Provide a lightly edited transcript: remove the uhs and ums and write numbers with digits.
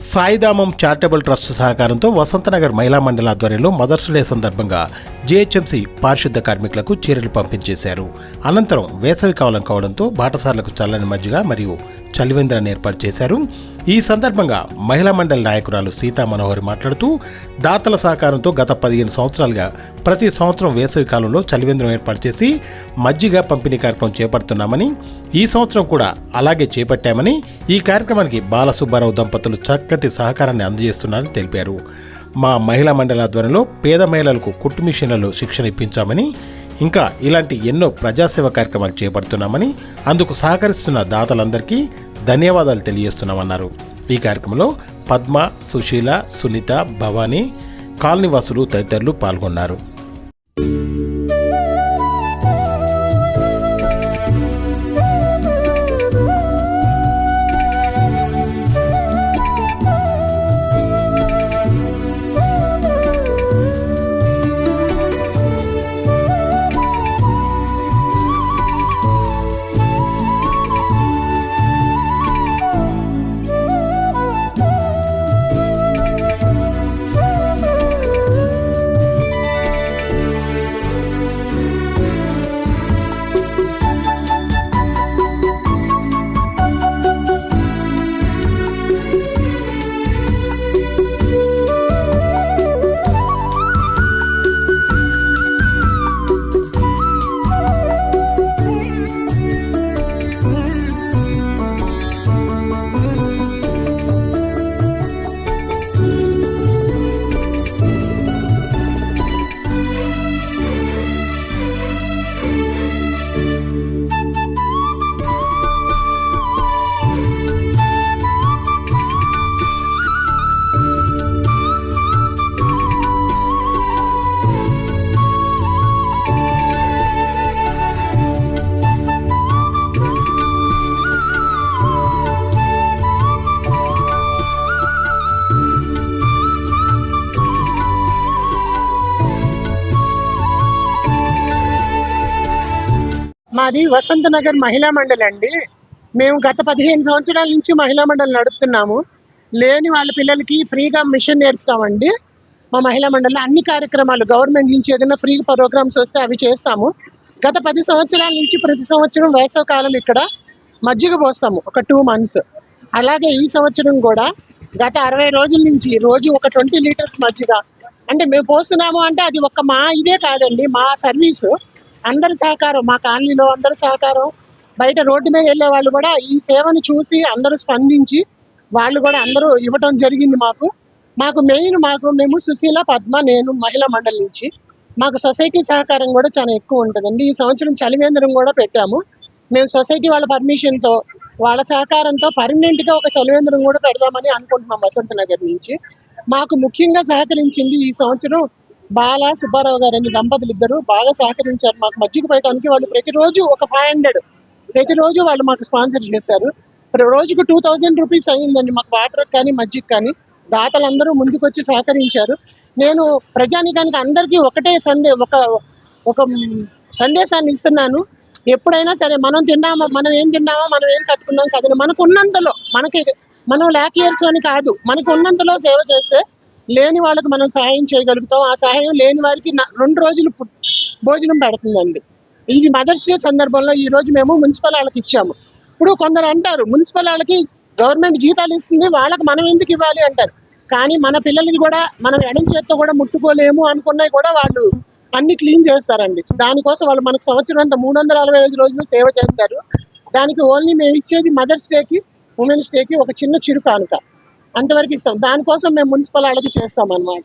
సాయిధామం charitable trust సహకారంతో వసంతనగర్ మహిళా మండలి ఆధ్వర్యంలో మదర్స్ డే సందర్భంగా జీహెచ్ఎంసీ పారిశుద్ధ కార్మికులకు చీరలు పంపించేశారు. అనంతరం వేసవి కాలం కావడంతో బాటసార్లకు చల్లని మజ్జిగ మరియు చలివేంద్రాన్ని ఏర్పాటు చేశారు. ఈ సందర్భంగా మహిళా మండలి నాయకురాలు సీతా మనోహరి మాట్లాడుతూ, దాతల సహకారంతో గత 15 సంవత్సరాలుగా ప్రతి సంవత్సరం వేసవి కాలంలో చలివేంద్రం ఏర్పాటు చేసి మజ్జిగ పంపిణీ కార్యక్రమం చేపడుతున్నామని, ఈ సంవత్సరం కూడా అలాగే చేపట్టామని, ఈ కార్యక్రమానికి బాలసుబ్బారావు దంపతులు చక్కటి సహకారాన్ని అందజేస్తున్నారని తెలిపారు. మా మహిళా మండలి ఆధ్వర్యంలో పేద మహిళలకు కుట్టు మిషన్లలో శిక్షణ ఇప్పించామని, ఇంకా ఇలాంటి ఎన్నో ప్రజాసేవ కార్యక్రమాలు చేపడుతున్నామని, అందుకు సహకరిస్తున్న దాతలందరికీ ధన్యవాదాలు తెలియజేస్తున్నామన్నారు. ఈ కార్యక్రమంలో పద్మ, సుశీల, సునీత, భవానీ, కాలనీవాసులు తదితరులు పాల్గొన్నారు. మాది వసంతనగర్ మహిళా మండలి అండి. మేము గత 15 సంవత్సరాల నుంచి మహిళా మండలి నడుపుతున్నాము. లేని వాళ్ళ పిల్లలకి ఫ్రీగా మిషన్ నేర్పుతామండి. మా మహిళా మండలిలో అన్ని కార్యక్రమాలు గవర్నమెంట్ నుంచి ఏదైనా ఫ్రీ ప్రోగ్రామ్స్ వస్తే అవి చేస్తాము. గత 10 సంవత్సరాల నుంచి ప్రతి సంవత్సరం వేసవకాలం ఇక్కడ మజ్జిగ పోస్తాము, ఒక 2 months. అలాగే ఈ సంవత్సరం కూడా గత 60 రోజుల నుంచి రోజు ఒక 20 లీటర్స్ మజ్జిగ అంటే మేము పోస్తున్నాము. అంటే అది ఒక మా ఇదే కాదండి, మా సర్వీసు. అందరి సహకారం, మా కాలనీలో అందరి సహకారం, బయట రోడ్డు మీద వెళ్ళే వాళ్ళు కూడా ఈ సేవను చూసి అందరూ స్పందించి వాళ్ళు కూడా అందరూ ఇవ్వటం జరిగింది. మాకు మెయిన్ మేము సుశీల, పద్మ, నేను మహిళా మండలి నుంచి మాకు సొసైటీ సహకారం కూడా చాలా ఎక్కువ ఉంటుందండి. ఈ సంవత్సరం చలివేంద్రం కూడా పెట్టాము. మేము సొసైటీ వాళ్ళ పర్మిషన్తో, వాళ్ళ సహకారంతో పర్మనెంట్గా ఒక చలివేంద్రం కూడా పెడదామని అనుకుంటున్నాం. వసంతనగర్ నుంచి మాకు ముఖ్యంగా సహకరించింది ఈ సంవత్సరం బాల సుబ్బారావు గారు అనే దంపతులు ఇద్దరు బాగా సహకరించారు మాకు మజ్జిగ పెట్టడానికి. వాళ్ళు ప్రతిరోజు ఒక 500 ప్రతిరోజు వాళ్ళు మాకు స్పాన్సర్ చేస్తారు. రోజుకు 2000 రూపీస్ అయ్యిందండి మాకు వాటర్ కానీ మజ్జిగ కానీ. దాతలందరూ ముందుకొచ్చి సహకరించారు. నేను ప్రజానికానికి అందరికీ ఒకటే ఒక సందేశాన్ని ఇస్తున్నాను. ఎప్పుడైనా సరే మనం ఏం తిన్నామో మనం ఏం కట్టుకున్నాం కదండి, మనకు ఉన్నంతలో మనం ల్యాక్ ఇయర్స్ అని కాదు, మనకు ఉన్నంతలో సేవ చేస్తే లేని వాళ్ళకి మనం సహాయం చేయగలుగుతాం. ఆ సహాయం లేని వారికి 2 రోజులు భోజనం పెడుతుందండి. ఇది మదర్స్ డే సందర్భంలో ఈ రోజు మేము మున్సిపల్ వాళ్ళకి ఇచ్చాము. ఇప్పుడు కొందరు అంటారు మున్సిపల్ వాళ్ళకి గవర్నమెంట్ జీతాలు ఇస్తుంది, వాళ్ళకి మనం ఎందుకు ఇవ్వాలి అంటారు. కానీ మన పిల్లలకి కూడా మనం ఎడం చేత్తో కూడా ముట్టుకోలేము అనుకున్నవి కూడా వాళ్ళు అన్ని క్లీన్ చేస్తారండి. దానికోసం వాళ్ళు మనకు సంవత్సరం అంతా 365 రోజులు సేవ చేస్తారు. దానికి ఓన్లీ మేము ఇచ్చేది మదర్స్ డేకి, ఉమెన్స్ డేకి ఒక చిన్న చిరు కానుక అంతవరకు ఇస్తాం. దానికోసం మేము మున్సిపల్ వాళ్ళకి చేస్తాం అన్నమాట.